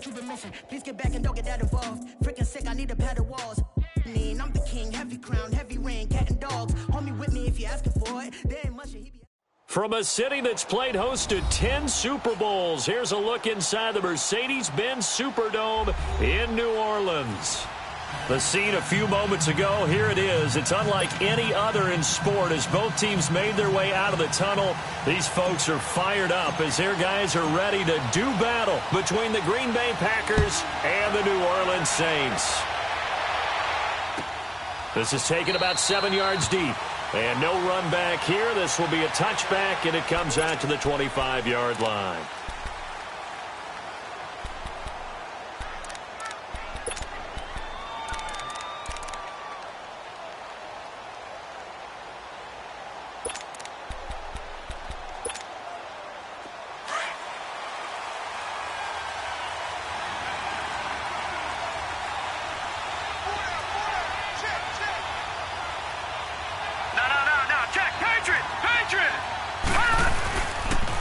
to the mission. Please get back and don't get that involved. Freaking sick, I need to pad the walls. I'm the king, heavy crown, heavy rain, cat and dogs. Homie with me if you're asking for it. There ain't much he be. From a city that's played host to 10 Super Bowls, here's a look inside the Mercedes-Benz Superdome in New Orleans. The scene a few moments ago, here it is. It's unlike any other in sport as both teams made their way out of the tunnel. These folks are fired up as their guys are ready to do battle between the Green Bay Packers and the New Orleans Saints. This is taken about 7 yards deep. And no run back here. This will be a touchback, and it comes out to the 25-yard line.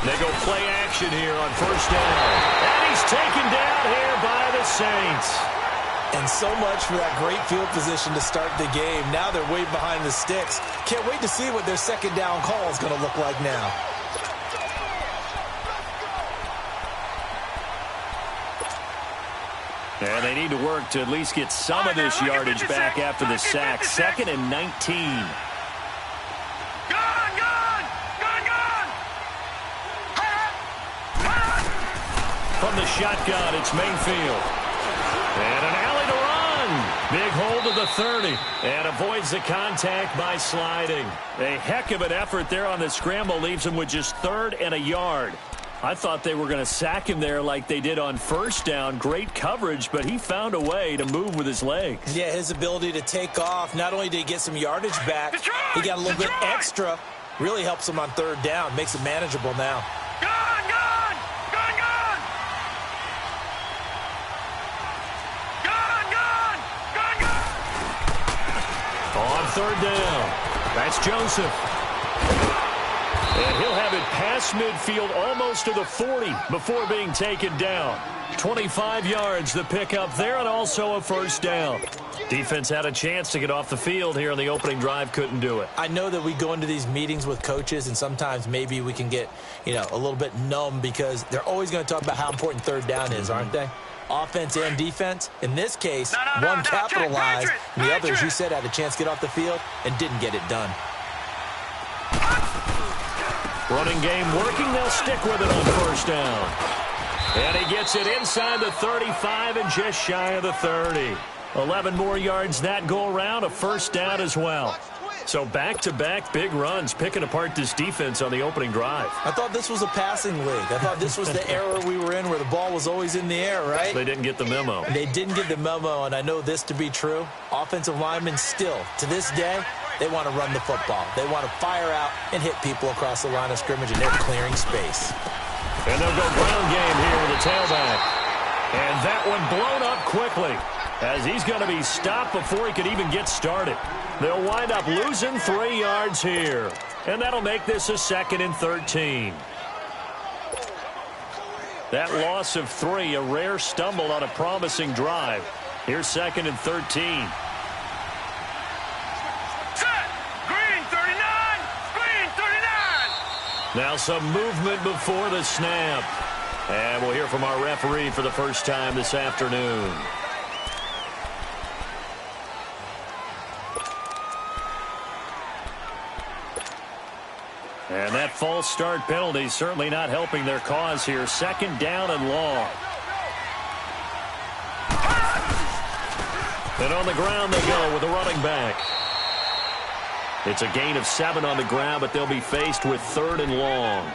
They go play action here on first down. And he's taken down here by the Saints. And so much for that great field position to start the game. Now they're way behind the sticks. Can't wait to see what their second down call is going to look like now. And they need to work to at least get some of this yardage back after the sack. 2nd and 19. From the shotgun, it's Mayfield. And an alley to run. Big hold to the 30. And avoids the contact by sliding. A heck of an effort there on the scramble. Leaves him with just 3rd and a yard. I thought they were going to sack him there like they did on first down. Great coverage, but he found a way to move with his legs. Yeah, his ability to take off. Not only did he get some yardage back, he got a little bit extra. Really helps him on 3rd down. Makes it manageable now. On 3rd down, that's Joseph. And he'll have it past midfield almost to the 40 before being taken down. 25 yards the pickup there, and also a first down. Defense had a chance to get off the field here on the opening drive, couldn't do it. I know that we go into these meetings with coaches, and sometimes maybe we can get, a little bit numb because they're always going to talk about how important 3rd down is, aren't they? Offense and defense. In this case, one capitalized, and the others, you said, had a chance to get off the field and didn't get it done. Running game working. They'll stick with it on first down. And he gets it inside the 35 and just shy of the 30. 11 more yards that go around, a first down as well. So back-to-back big runs, picking apart this defense on the opening drive. I thought this was a passing league. I thought this was the era we were in where the ball was always in the air, right? They didn't get the memo. They didn't get the memo, and I know this to be true. Offensive linemen still, to this day, they want to run the football. They want to fire out and hit people across the line of scrimmage, and they're clearing space. And they'll go ground game here with the tailback. And that one blown up quickly as he's going to be stopped before he could even get started. They'll wind up losing 3 yards here. And that'll make this a 2nd and 13. That loss of 3, a rare stumble on a promising drive. Here's 2nd and 13. Now some movement before the snap. And we'll hear from our referee for the first time this afternoon. And that false start penalty certainly not helping their cause here. 2nd down and long. And on the ground they go with a running back. It's a gain of 7 on the ground, but they'll be faced with 3rd and long.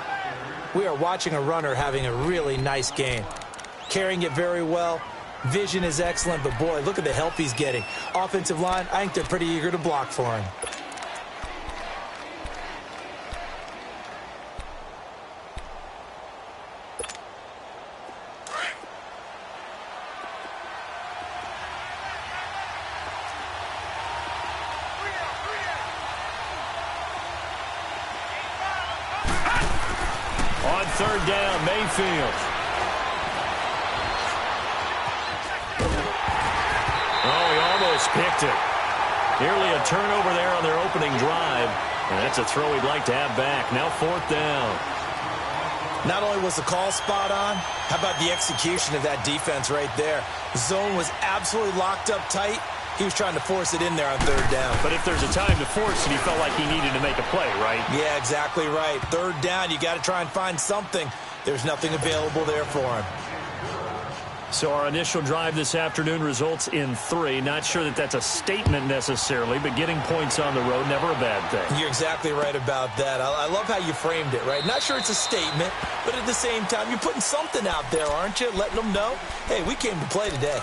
We are watching a runner having a really nice game. Carrying it very well. Vision is excellent, but boy, look at the help he's getting. Offensive line, I think they're pretty eager to block for him. On 3rd down, Mayfield. picked it. Nearly a turnover there on their opening drive. And that's a throw he'd like to have back. Now 4th down. Not only was the call spot on, how about the execution of that defense right there? The zone was absolutely locked up tight. He was trying to force it in there on 3rd down. But if there's a time to force it, he felt like he needed to make a play, right? Yeah, exactly right. 3rd down, you got to try and find something. There's nothing available there for him. So our initial drive this afternoon results in 3. Not sure that that's a statement necessarily, but getting points on the road, never a bad thing. You're exactly right about that. I love how you framed it, right? Not sure it's a statement, but at the same time, you're putting something out there, aren't you? Letting them know, hey, we came to play today.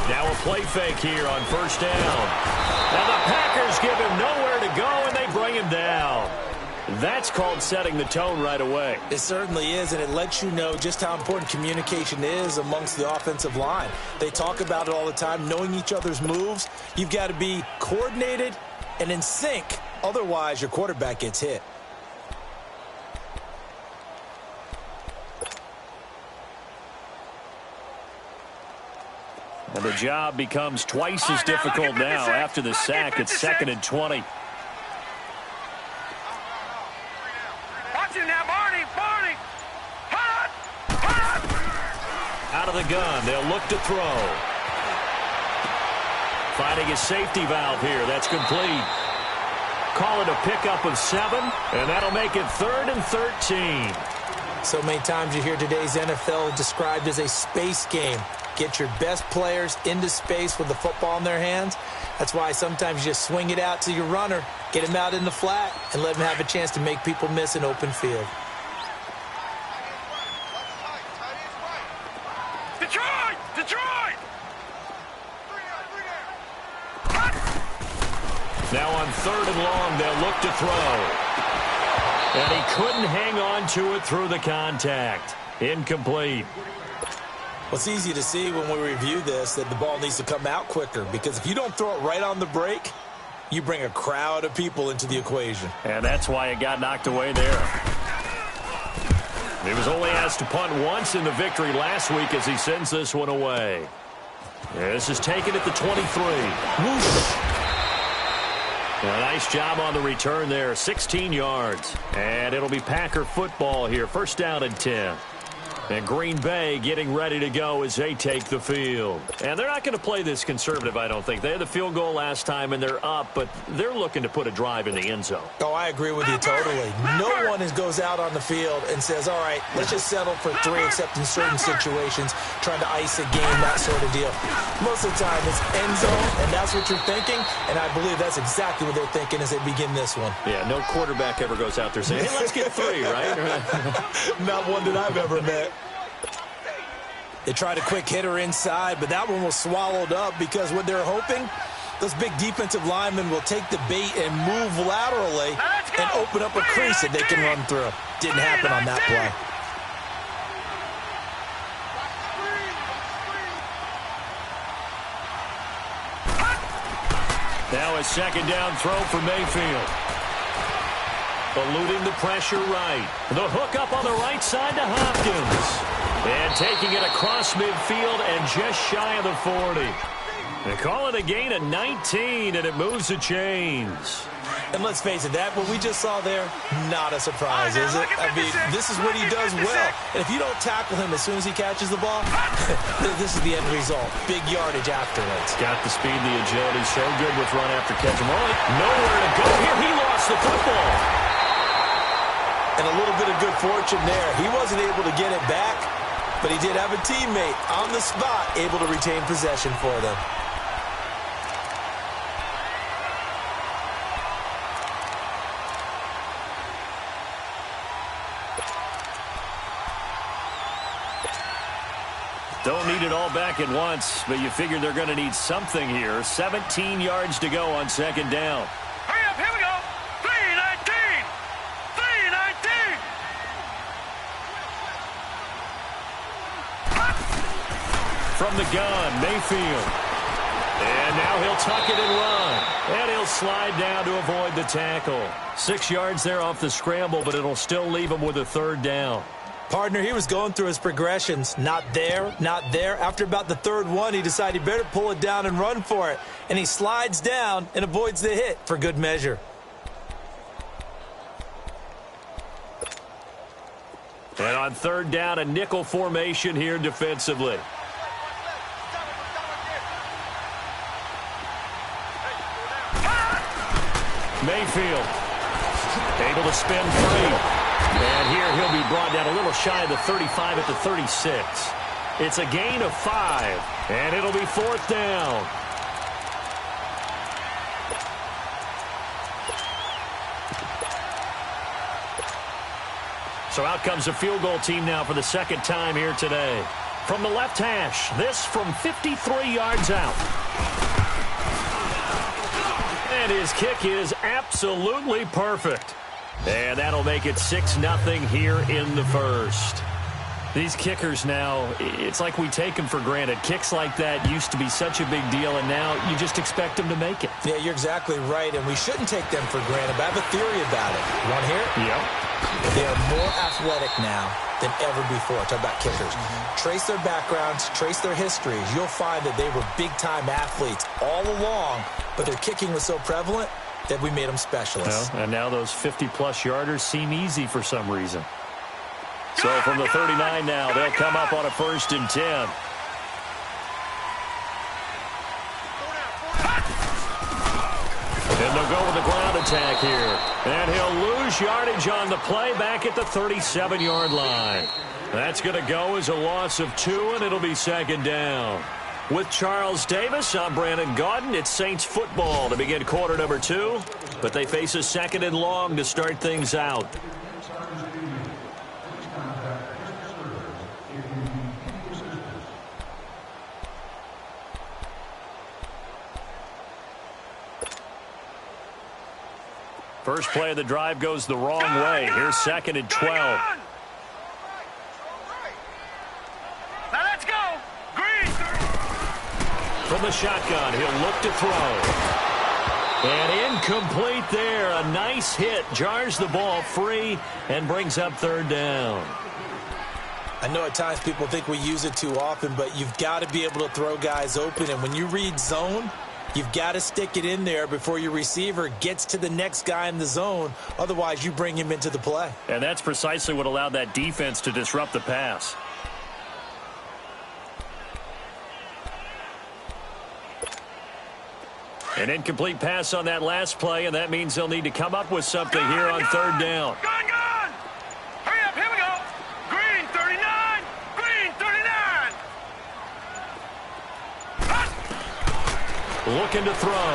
Now a play fake here on 1st down. And the Packers give him nowhere to go, and they bring him down. That's called setting the tone right away. It certainly is, and it lets you know just how important communication is amongst the offensive line. They talk about it all the time, knowing each other's moves. You've got to be coordinated and in sync. Otherwise, your quarterback gets hit. And the job becomes twice as difficult now after the sack. It's 2nd and 20. Watch him now, Barney. Out of the gun, they'll look to throw. Finding a safety valve here. That's complete. Call it a pickup of 7, and that'll make it 3rd and 13. So many times you hear today's NFL described as a space game. Get your best players into space with the football in their hands. That's why sometimes you just swing it out to your runner, get him out in the flat, and let him have a chance to make people miss an open field. Detroit! Now on 3rd and long, they'll look to throw. And he couldn't hang on to it through the contact. Incomplete. Well, it's easy to see when we review this that the ball needs to come out quicker, because if you don't throw it right on the break, you bring a crowd of people into the equation. And that's why it got knocked away there. He was only asked to punt once in the victory last week as he sends this one away. This is taken at the 23. Whoosh. A nice job on the return there, 16 yards. And it'll be Packer football here, 1st down and 10. And Green Bay getting ready to go as they take the field. And they're not going to play this conservative, I don't think. They had the field goal last time, and they're up, but they're looking to put a drive in the end zone. Oh, I agree with you totally. No one goes out on the field and says, all right, let's just settle for 3, except in certain situations, trying to ice a game, that sort of deal. Most of the time, it's end zone, and that's what you're thinking, and I believe that's exactly what they're thinking as they begin this one. Yeah, no quarterback ever goes out there saying, hey, let's get 3, right? Not one that I've ever met. They tried a quick hitter inside, but that one was swallowed up because what they're hoping, those big defensive linemen will take the bait and move laterally and open up a crease that they can run through. Didn't happen on that play. Now a 2nd down throw for Mayfield. Eluding the pressure right. The hook up on the right side to Hopkins. And taking it across midfield and just shy of the 40. They call it a gain of 19, and it moves the chains. And let's face it, that what we just saw there, not a surprise, is it? I mean, this is what he does well. And if you don't tackle him as soon as he catches the ball, this is the end result. Big yardage afterwards. Got the speed, the agility, so good with run after catch. Nowhere to go here. He lost the football. And a little bit of good fortune there. He wasn't able to get it back, but he did have a teammate on the spot able to retain possession for them. Don't need it all back at once, but you figure they're going to need something here. 17 yards to go on second down. Hurry up, here we go. 3:19. 3:19. From the gun, Mayfield. And now he'll tuck it and run. And he'll slide down to avoid the tackle. 6 yards there off the scramble, but it'll still leave him with a third down. Partner, he was going through his progressions. Not there, not there. After about the third one, he decided he better pull it down and run for it. And he slides down and avoids the hit for good measure. And on third down, a nickel formation here defensively. Mayfield able to spin free. And here he'll be brought down a little shy of the 35 at the 36. It's a gain of 5, and it'll be fourth down. So out comes a field goal team now for the second time here today. From the left hash, this from 53 yards out. And his kick is absolutely perfect. And that'll make it 6-0 here in the first. These kickers now, it's like we take them for granted. Kicks like that used to be such a big deal, and now you just expect them to make it. Yeah, you're exactly right, and we shouldn't take them for granted, but I have a theory about it. You want to hear it? Yep. They are more athletic now than ever before. Talk about kickers. Trace their backgrounds, trace their histories. You'll find that they were big-time athletes all along, but their kicking was so prevalent that we made them specialists. Well, and now those 50-plus yarders seem easy for some reason. So from the 39 now, they'll come up on a 1st and 10. And they'll go with the ground attack here. And he'll lose yardage on the play back at the 37-yard line. That's going to go as a loss of 2, and it'll be second down. With Charles Davis, I'm Brandon Gaudin. It's Saints football to begin quarter number 2, but they face a 2nd and long to start things out. First play of the drive goes the wrong way. Here's 2nd and 12. Now let's go. Green. From the shotgun, he'll look to throw. And incomplete there. A nice hit. Jars the ball free and brings up third down. I know at times people think we use it too often, but you've got to be able to throw guys open. And when you read zone, you've got to stick it in there before your receiver gets to the next guy in the zone. Otherwise, you bring him into the play. And that's precisely what allowed that defense to disrupt the pass. An incomplete pass on that last play, and that means they'll need to come up with something here on third down. Gone. Hurry up, here we go. Green 39. Green 39. Looking to throw.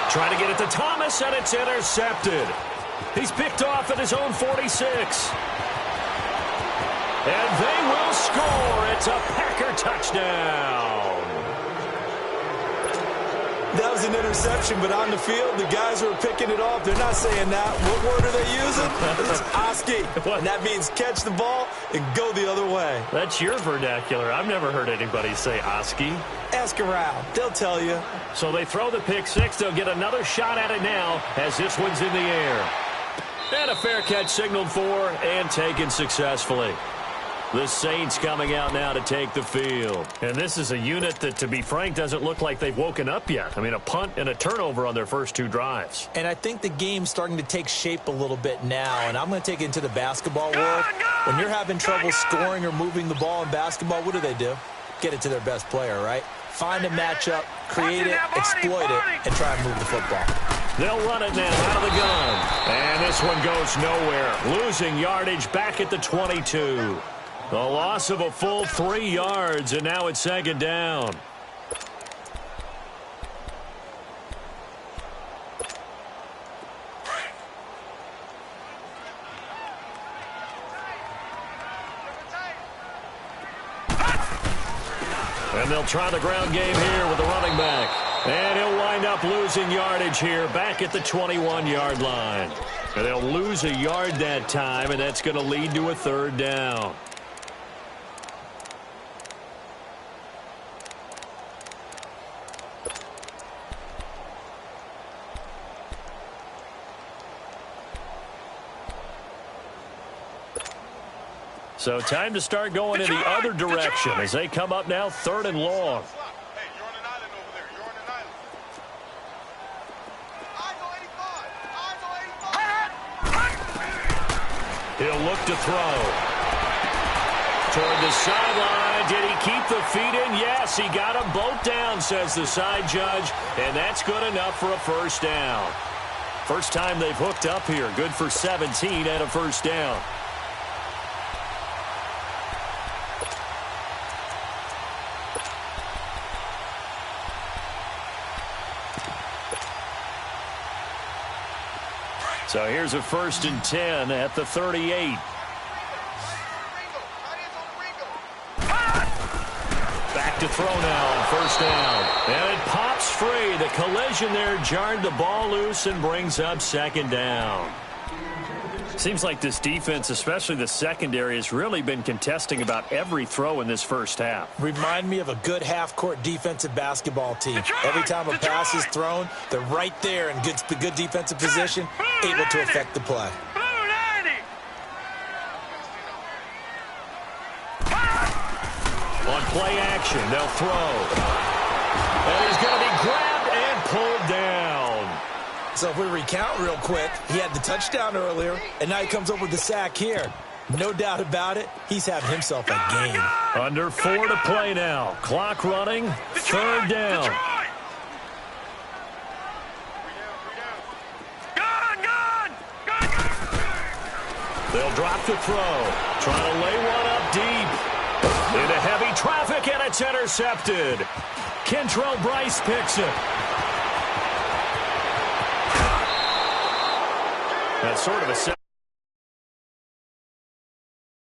Trying to get it to Thomas, and it's intercepted. He's picked off at his own 46. And they will score. It's a Packer touchdown. That was an interception, but on the field, the guys who are picking it off, they're not saying that. What word are they using? It's Oski. And that means catch the ball and go the other way. That's your vernacular. I've never heard anybody say Oski. Ask around. They'll tell you. So they throw the pick six. They'll get another shot at it now as this one's in the air. And a fair catch signaled for and taken successfully. The Saints coming out now to take the field. And this is a unit that, to be frank, doesn't look like they've woken up yet. I mean, a punt and a turnover on their first 2 drives. And I think the game's starting to take shape a little bit now. And I'm going to take it into the basketball world. When you're having trouble scoring or moving the ball in basketball, what do? Get it to their best player, right? Find a matchup, create it, exploit it, and try and move the football. They'll run it now out of the gun. And this one goes nowhere. Losing yardage back at the 22. A loss of a full 3 yards, and now it's second down. And they'll try the ground game here with the running back. And he'll wind up losing yardage here back at the 21-yard line. And they'll lose a yard that time, and that's going to lead to a third down. So time to start going in the other direction as they come up now 3rd and long. Hey, you're on an island over there. You're on an island. He'll look to throw. Toward the sideline. Did he keep the feet in? Yes, he got them both down, says the side judge. And that's good enough for a first down. First time they've hooked up here. Good for 17 and a first down. So here's a 1st and 10 at the 38. Back to throw now on first down. And it pops free. The collision there jarred the ball loose and brings up 2nd down. Seems like this defense, especially the secondary, has really been contesting about every throw in this first half. Remind me of a good half-court defensive basketball team. Every time a pass is thrown, they're right there in good defensive position, able to affect the play. On play action, they'll throw. And he's going to be grabbed and pulled down. So if we recount real quick, he had the touchdown earlier, and now he comes up with the sack here. No doubt about it, he's having himself a game. Under 4 to play now. Clock running, 3rd down. They'll drop the throw. Trying to lay one up deep. Into heavy traffic, and it's intercepted. Kentrell Bryce picks it. That's sort of a